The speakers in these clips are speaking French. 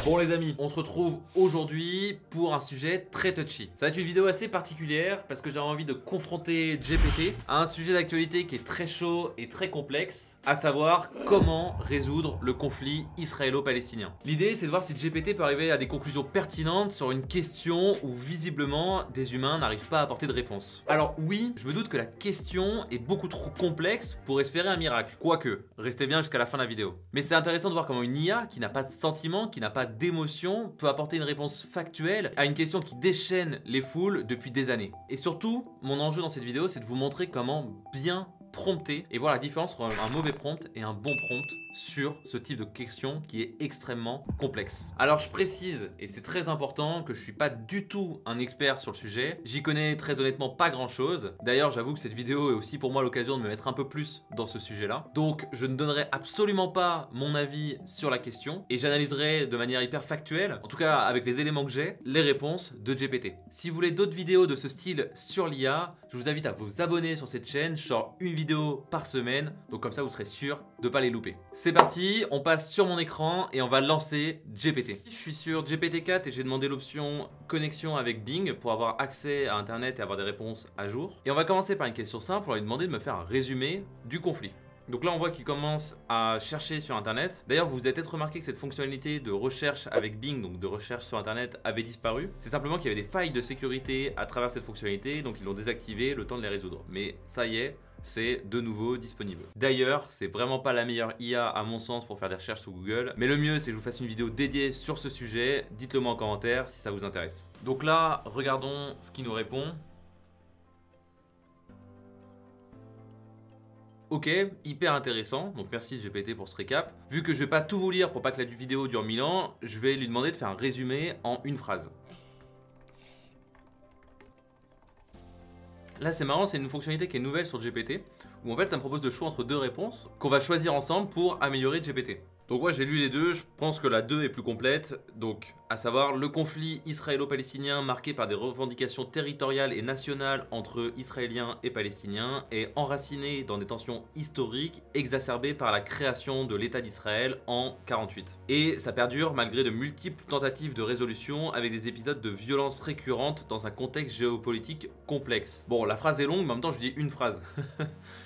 Bon les amis, on se retrouve aujourd'hui pour un sujet très touchy. Ça va être une vidéo assez particulière parce que j'ai envie de confronter GPT à un sujet d'actualité qui est très chaud et très complexe, à savoir comment résoudre le conflit israélo-palestinien. L'idée c'est de voir si GPT peut arriver à des conclusions pertinentes sur une question où visiblement des humains n'arrivent pas à apporter de réponse. Alors oui, je me doute que la question est beaucoup trop complexe pour espérer un miracle. Quoique, restez bien jusqu'à la fin de la vidéo. Mais c'est intéressant de voir comment une IA qui n'a pas de sentiment, qui n'a pas d'émotion, peut apporter une réponse factuelle à une question qui déchaîne les foules depuis des années. Et surtout, mon enjeu dans cette vidéo, c'est de vous montrer comment bien prompter et voir la différence entre un mauvais prompt et un bon prompt sur ce type de question qui est extrêmement complexe. Alors je précise, et c'est très important, que je suis pas du tout un expert sur le sujet, j'y connais très honnêtement pas grand chose. D'ailleurs j'avoue que cette vidéo est aussi pour moi l'occasion de me mettre un peu plus dans ce sujet là. Donc je ne donnerai absolument pas mon avis sur la question et j'analyserai de manière hyper factuelle, en tout cas avec les éléments que j'ai, les réponses de GPT. Si vous voulez d'autres vidéos de ce style sur l'IA, je vous invite à vous abonner sur cette chaîne, je sors une vidéo par semaine, donc comme ça vous serez sûr de pas les louper. C'est parti, on passe sur mon écran et on va lancer GPT. Je suis sur GPT-4 et j'ai demandé l'option connexion avec Bing pour avoir accès à internet et avoir des réponses à jour. Et on va commencer par une question simple, on va lui demander de me faire un résumé du conflit. Donc là on voit qu'il commence à chercher sur internet. D'ailleurs vous avez peut-être remarqué que cette fonctionnalité de recherche avec Bing, donc de recherche sur internet, avait disparu. C'est simplement qu'il y avait des failles de sécurité à travers cette fonctionnalité, donc ils l'ont désactivé le temps de les résoudre. Mais ça y est, c'est de nouveau disponible. D'ailleurs, c'est vraiment pas la meilleure IA à mon sens pour faire des recherches sur Google, mais le mieux c'est que je vous fasse une vidéo dédiée sur ce sujet. Dites-le moi en commentaire si ça vous intéresse. Donc là, regardons ce qu'il nous répond. Ok, hyper intéressant, donc merci GPT pour ce récap. Vu que je vais pas tout vous lire pour pas que la vidéo dure 1000 ans, je vais lui demander de faire un résumé en une phrase. Là c'est marrant, c'est une fonctionnalité qui est nouvelle sur GPT, où en fait ça me propose de choix entre deux réponses qu'on va choisir ensemble pour améliorer GPT. Donc ouais, j'ai lu les deux, je pense que la 2 est plus complète, donc à savoir le conflit israélo-palestinien marqué par des revendications territoriales et nationales entre Israéliens et Palestiniens est enraciné dans des tensions historiques exacerbées par la création de l'État d'Israël en 48. Et ça perdure malgré de multiples tentatives de résolution avec des épisodes de violence récurrentes dans un contexte géopolitique complexe. Bon, la phrase est longue, mais en même temps je dis une phrase.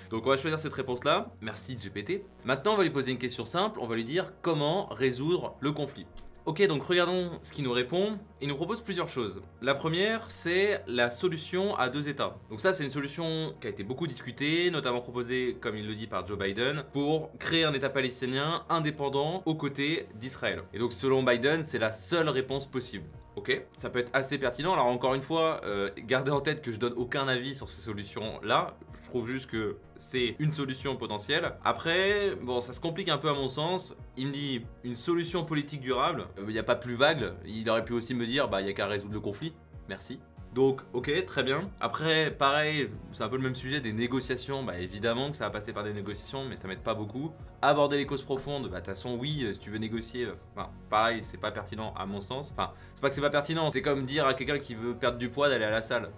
Donc on va choisir cette réponse-là, merci GPT. Maintenant on va lui poser une question simple, on va lui dire comment résoudre le conflit. Ok, donc regardons ce qu'il nous répond. Il nous propose plusieurs choses. La première, c'est la solution à deux États. Donc ça, c'est une solution qui a été beaucoup discutée, notamment proposée, comme il le dit, par Joe Biden, pour créer un État palestinien indépendant aux côtés d'Israël. Et donc selon Biden, c'est la seule réponse possible. Ok, ça peut être assez pertinent. Alors encore une fois, gardez en tête que je donne aucun avis sur ces solutions-là. Je trouve juste que c'est une solution potentielle. Après, bon, ça se complique un peu à mon sens. Il me dit une solution politique durable. Il n'y a pas plus vague. Il aurait pu aussi me dire, bah, il n'y a qu'à résoudre le conflit. Merci. Donc, ok, très bien. Après, pareil, c'est un peu le même sujet des négociations. Bah, évidemment que ça va passer par des négociations, mais ça m'aide pas beaucoup. Aborder les causes profondes, bah, de toute façon, oui, si tu veux négocier, enfin, pareil, c'est pas pertinent à mon sens. Enfin, c'est pas que c'est pas pertinent, c'est comme dire à quelqu'un qui veut perdre du poids d'aller à la salle.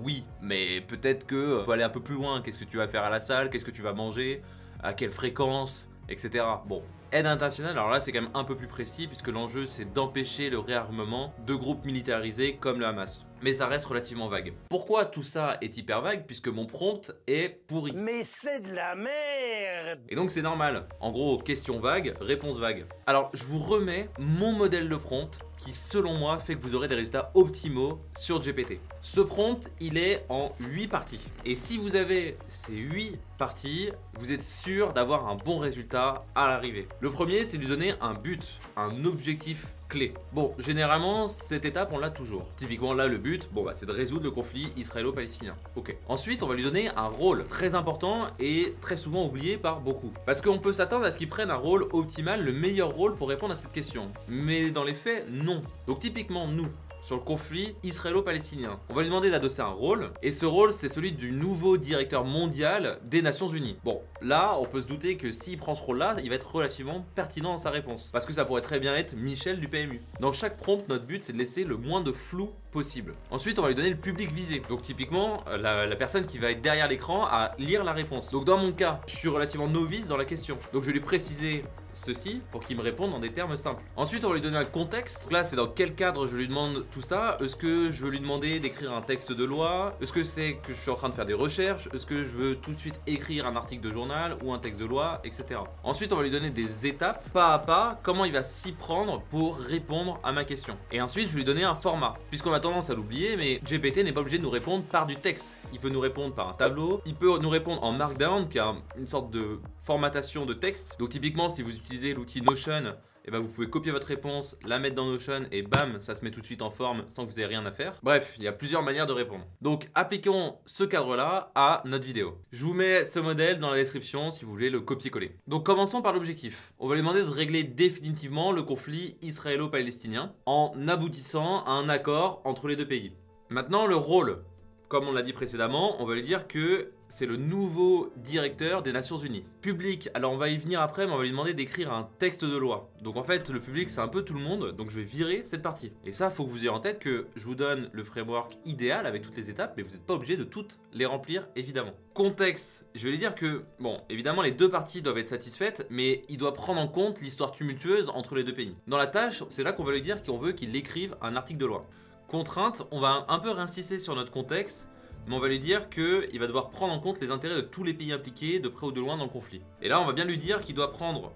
Oui, mais peut-être que tu peux aller un peu plus loin. Qu'est-ce que tu vas faire à la salle? Qu'est-ce que tu vas manger? À quelle fréquence? Etc. Bon, aide internationale, alors là c'est quand même un peu plus précis puisque l'enjeu c'est d'empêcher le réarmement de groupes militarisés comme le Hamas. Mais ça reste relativement vague. Pourquoi tout ça est hyper vague? Puisque mon prompt est pourri. Mais c'est de la merde! Et donc c'est normal. En gros, question vague, réponse vague. Alors je vous remets mon modèle de prompt qui selon moi fait que vous aurez des résultats optimaux sur GPT. Ce prompt, il est en 8 parties. Et si vous avez ces 8 parties, vous êtes sûr d'avoir un bon résultat à l'arrivée. Le premier, c'est lui donner un but, un objectif clé. Bon, généralement, cette étape, on l'a toujours. Typiquement, là, le but, bon, bah, c'est de résoudre le conflit israélo-palestinien. Ok. Ensuite, on va lui donner un rôle très important et très souvent oublié par beaucoup. Parce qu'on peut s'attendre à ce qu'il prenne un rôle optimal, le meilleur rôle pour répondre à cette question. Mais dans les faits, non. Donc typiquement, nous, sur le conflit israélo-palestinien. On va lui demander d'adosser un rôle, et ce rôle c'est celui du nouveau directeur mondial des Nations Unies. Bon, là on peut se douter que s'il prend ce rôle-là, il va être relativement pertinent dans sa réponse. Parce que ça pourrait très bien être Michel du PMU. Dans chaque prompt, notre but c'est de laisser le moins de flou possible. Ensuite, on va lui donner le public visé. Donc typiquement, la personne qui va être derrière l'écran à lire la réponse. Donc dans mon cas, je suis relativement novice dans la question. Donc je vais lui préciser ceci pour qu'il me réponde en des termes simples. Ensuite, on va lui donner un contexte. Donc là, c'est dans quel cadre je lui demande tout ça. Est-ce que je veux lui demander d'écrire un texte de loi? Est-ce que c'est que je suis en train de faire des recherches? Est-ce que je veux tout de suite écrire un article de journal ou un texte de loi, etc. Ensuite, on va lui donner des étapes, pas à pas, comment il va s'y prendre pour répondre à ma question. Et ensuite, je vais lui donner un format. Puisqu'on a tendance à l'oublier, mais GPT n'est pas obligé de nous répondre par du texte. Il peut nous répondre par un tableau. Il peut nous répondre en Markdown, qui est une sorte de formatation de texte. Donc typiquement, si vous utilisez l'outil Notion, et ben vous pouvez copier votre réponse, la mettre dans Notion et bam, ça se met tout de suite en forme sans que vous ayez rien à faire. Bref, il y a plusieurs manières de répondre. Donc appliquons ce cadre-là à notre vidéo. Je vous mets ce modèle dans la description si vous voulez le copier-coller. Donc commençons par l'objectif. On va lui demander de régler définitivement le conflit israélo-palestinien en aboutissant à un accord entre les deux pays. Maintenant, le rôle. Comme on l'a dit précédemment, on va lui dire que c'est le nouveau directeur des Nations Unies. Public, alors on va y venir après, mais on va lui demander d'écrire un texte de loi. Donc en fait, le public, c'est un peu tout le monde, donc je vais virer cette partie. Et ça, il faut que vous ayez en tête que je vous donne le framework idéal avec toutes les étapes, mais vous n'êtes pas obligé de toutes les remplir, évidemment. Contexte, je vais lui dire que, bon, évidemment, les deux parties doivent être satisfaites, mais il doit prendre en compte l'histoire tumultueuse entre les deux pays. Dans la tâche, c'est là qu'on va lui dire qu'on veut qu'il écrive un article de loi. Contrainte, on va un peu réinsister sur notre contexte, mais on va lui dire qu'il va devoir prendre en compte les intérêts de tous les pays impliqués, de près ou de loin dans le conflit. Et là, on va bien lui dire qu'il doit prendre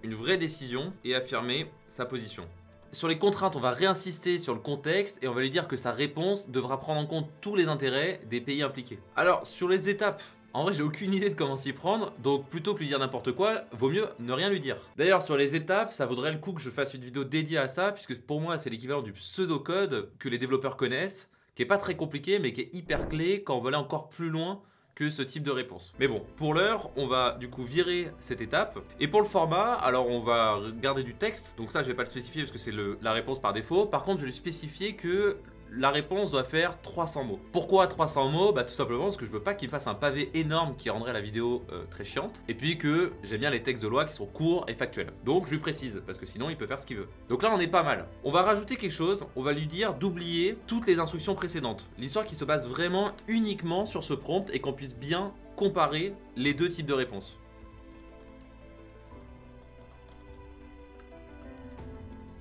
une vraie décision et affirmer sa position. Sur les contraintes, on va réinsister sur le contexte et on va lui dire que sa réponse devra prendre en compte tous les intérêts des pays impliqués. Alors, sur les étapes, en vrai, j'ai aucune idée de comment s'y prendre, donc plutôt que lui dire n'importe quoi, vaut mieux ne rien lui dire. D'ailleurs, sur les étapes, ça vaudrait le coup que je fasse une vidéo dédiée à ça, puisque pour moi, c'est l'équivalent du pseudo-code que les développeurs connaissent, qui est pas très compliqué, mais qui est hyper clé quand on veut aller encore plus loin que ce type de réponse. Mais bon, pour l'heure, on va du coup virer cette étape. Et pour le format, alors on va garder du texte, donc ça, je vais pas le spécifier parce que c'est la réponse par défaut. Par contre, je vais lui spécifier que la réponse doit faire 300 mots. Pourquoi 300 mots? Bah tout simplement parce que je veux pas qu'il me fasse un pavé énorme qui rendrait la vidéo très chiante. Et puis que j'aime bien les textes de loi qui sont courts et factuels. Donc je lui précise, parce que sinon il peut faire ce qu'il veut. Donc là on est pas mal. On va rajouter quelque chose, on va lui dire d'oublier toutes les instructions précédentes. L'histoire qui se base vraiment uniquement sur ce prompt et qu'on puisse bien comparer les deux types de réponses.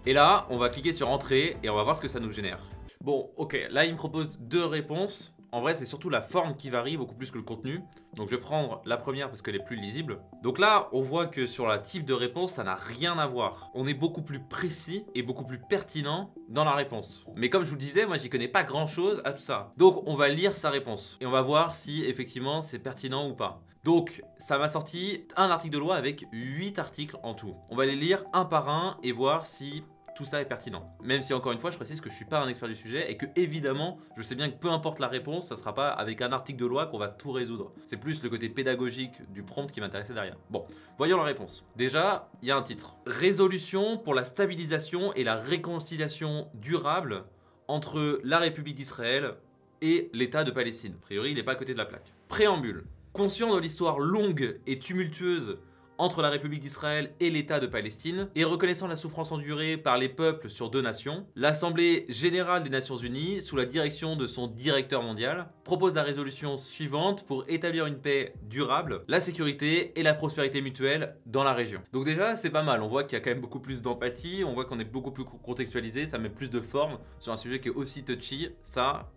Et là, on va cliquer sur Entrée et on va voir ce que ça nous génère. Bon, ok, là il me propose deux réponses. En vrai, c'est surtout la forme qui varie beaucoup plus que le contenu. Donc je vais prendre la première parce qu'elle est plus lisible. Donc là, on voit que sur la type de réponse, ça n'a rien à voir. On est beaucoup plus précis et beaucoup plus pertinent dans la réponse. Mais comme je vous le disais, moi j'y connais pas grand chose à tout ça. Donc on va lire sa réponse et on va voir si effectivement c'est pertinent ou pas. Donc ça m'a sorti un article de loi avec 8 articles en tout. On va les lire un par un et voir si tout ça est pertinent. Même si encore une fois je précise que je suis pas un expert du sujet et que évidemment je sais bien que peu importe la réponse, ça sera pas avec un article de loi qu'on va tout résoudre. C'est plus le côté pédagogique du prompt qui m'intéressait derrière. Bon, voyons la réponse. Déjà, il y a un titre. Résolution pour la stabilisation et la réconciliation durable entre la République d'Israël et l'État de Palestine. A priori, il n'est pas à côté de la plaque. Préambule. Conscient de l'histoire longue et tumultueuse entre la République d'Israël et l'État de Palestine, et reconnaissant la souffrance endurée par les peuples sur deux nations, l'Assemblée générale des Nations Unies, sous la direction de son directeur mondial, propose la résolution suivante pour établir une paix durable, la sécurité et la prospérité mutuelle dans la région. Donc déjà, c'est pas mal, on voit qu'il y a quand même beaucoup plus d'empathie, on voit qu'on est beaucoup plus contextualisé, ça met plus de forme sur un sujet qui est aussi touchy, ça,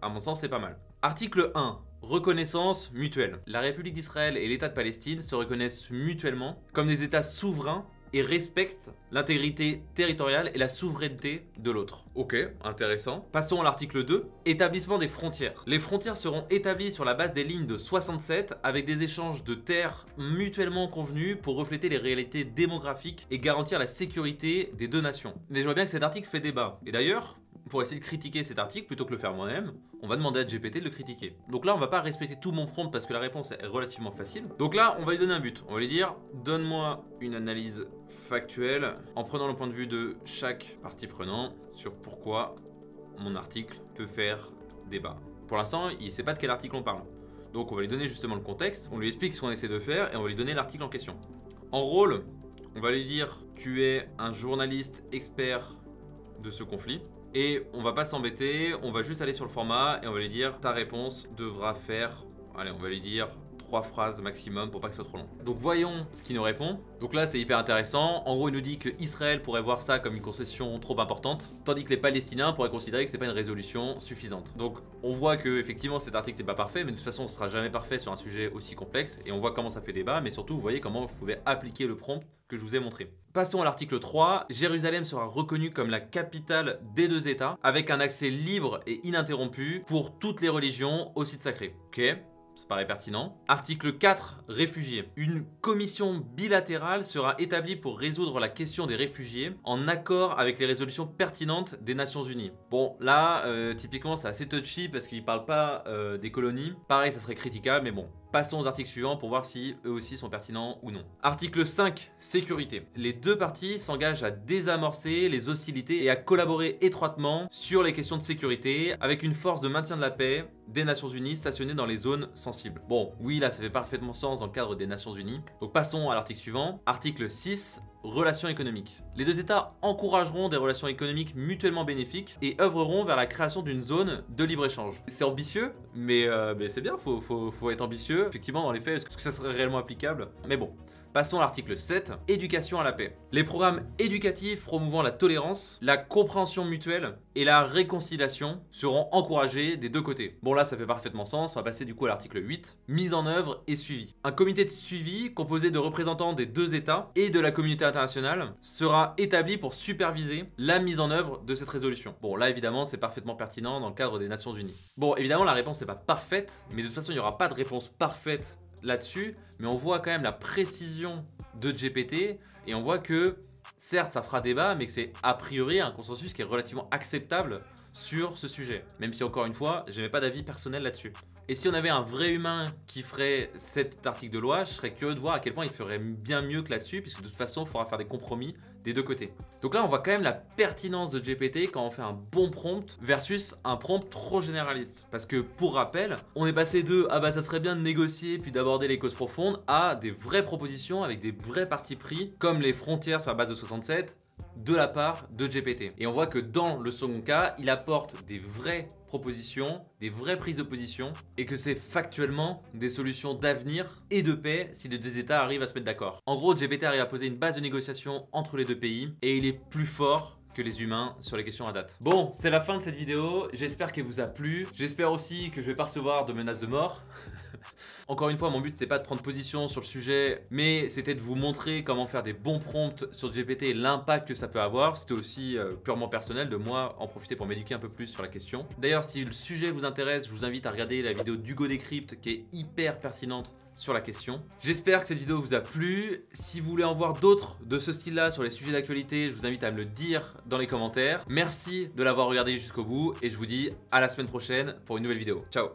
à mon sens, c'est pas mal. Article 1. Reconnaissance mutuelle. La République d'Israël et l'État de Palestine se reconnaissent mutuellement comme des États souverains et respectent l'intégrité territoriale et la souveraineté de l'autre. Ok, intéressant. Passons à l'article 2. Établissement des frontières. Les frontières seront établies sur la base des lignes de 67 avec des échanges de terres mutuellement convenus pour refléter les réalités démographiques et garantir la sécurité des deux nations. Mais je vois bien que cet article fait débat. Et d'ailleurs, pour essayer de critiquer cet article, plutôt que de le faire moi-même, on va demander à GPT de le critiquer. Donc là, on va pas respecter tout mon prompt parce que la réponse est relativement facile. Donc là, on va lui donner un but. On va lui dire, donne-moi une analyse factuelle en prenant le point de vue de chaque partie prenante sur pourquoi mon article peut faire débat. Pour l'instant, il ne sait pas de quel article on parle. Donc on va lui donner justement le contexte, on lui explique ce qu'on essaie de faire et on va lui donner l'article en question. En rôle, on va lui dire, tu es un journaliste expert de ce conflit. Et on va pas s'embêter, on va juste aller sur le format et on va lui dire ta réponse devra faire, allez, on va lui dire 3 phrases maximum pour pas que ce soit trop long. Donc voyons ce qu'il nous répond. Donc là c'est hyper intéressant. En gros il nous dit que Israël pourrait voir ça comme une concession trop importante, tandis que les Palestiniens pourraient considérer que c'est pas une résolution suffisante. Donc on voit que effectivement cet article n'est pas parfait, mais de toute façon on sera jamais parfait sur un sujet aussi complexe. Et on voit comment ça fait débat, mais surtout vous voyez comment vous pouvez appliquer le prompt que je vous ai montré. Passons à l'article 3. Jérusalem sera reconnue comme la capitale des 2 États, avec un accès libre et ininterrompu pour toutes les religions au site sacré. Ok, ça paraît pertinent. Article 4, réfugiés. Une commission bilatérale sera établie pour résoudre la question des réfugiés en accord avec les résolutions pertinentes des Nations Unies. Bon, là, typiquement, c'est assez touchy parce qu'ils parlent pas des colonies. Pareil, ça serait critiquable, mais bon. Passons aux articles suivants pour voir si eux aussi sont pertinents ou non. Article 5, sécurité. Les 2 parties s'engagent à désamorcer les hostilités et à collaborer étroitement sur les questions de sécurité avec une force de maintien de la paix des Nations Unies stationnée dans les zones sensibles. Bon, oui, là, ça fait parfaitement sens dans le cadre des Nations Unies. Donc passons à l'article suivant. Article 6, relations économiques. Les 2 États encourageront des relations économiques mutuellement bénéfiques et œuvreront vers la création d'une zone de libre-échange. C'est ambitieux, mais c'est bien, faut être ambitieux. Effectivement, dans les faits, est-ce que ça serait réellement applicable? Mais bon. Passons à l'article 7, éducation à la paix. Les programmes éducatifs promouvant la tolérance, la compréhension mutuelle et la réconciliation seront encouragés des 2 côtés. Bon là ça fait parfaitement sens, on va passer du coup à l'article 8, mise en œuvre et suivi. Un comité de suivi composé de représentants des 2 États et de la communauté internationale sera établi pour superviser la mise en œuvre de cette résolution. Bon là évidemment c'est parfaitement pertinent dans le cadre des Nations Unies. Bon évidemment la réponse n'est pas parfaite, mais de toute façon il n'y aura pas de réponse parfaite là-dessus, mais on voit quand même la précision de GPT et on voit que certes ça fera débat, mais que c'est a priori un consensus qui est relativement acceptable sur ce sujet, même si encore une fois je n'ai pas d'avis personnel là-dessus. Et si on avait un vrai humain qui ferait cet article de loi, je serais curieux de voir à quel point il ferait bien mieux que là-dessus, puisque de toute façon il faudra faire des compromis des 2 côtés. Donc là on voit quand même la pertinence de GPT quand on fait un bon prompt versus un prompt trop généraliste. Parce que pour rappel, on est passé de ah bah ça serait bien de négocier puis d'aborder les causes profondes à des vraies propositions avec des vrais partis pris, comme les frontières sur la base de 67 de la part de GPT. Et on voit que dans le second cas, il apporte des vraies propositions, des vraies prises de position et que c'est factuellement des solutions d'avenir et de paix si les 2 États arrivent à se mettre d'accord. En gros, GPT arrive à poser une base de négociation entre les 2 pays et il est plus fort que les humains sur les questions à date. Bon, c'est la fin de cette vidéo, j'espère qu'elle vous a plu. J'espère aussi que je vais pas recevoir de menaces de mort. Encore une fois, mon but c'était pas de prendre position sur le sujet, mais c'était de vous montrer comment faire des bons prompts sur GPT et l'impact que ça peut avoir. C'était aussi purement personnel de moi en profiter pour m'éduquer un peu plus sur la question. D'ailleurs, si le sujet vous intéresse, je vous invite à regarder la vidéo d'Hugo Décrypte qui est hyper pertinente sur la question. J'espère que cette vidéo vous a plu. Si vous voulez en voir d'autres de ce style-là sur les sujets d'actualité, je vous invite à me le dire dans les commentaires. Merci de l'avoir regardé jusqu'au bout et je vous dis à la semaine prochaine pour une nouvelle vidéo. Ciao!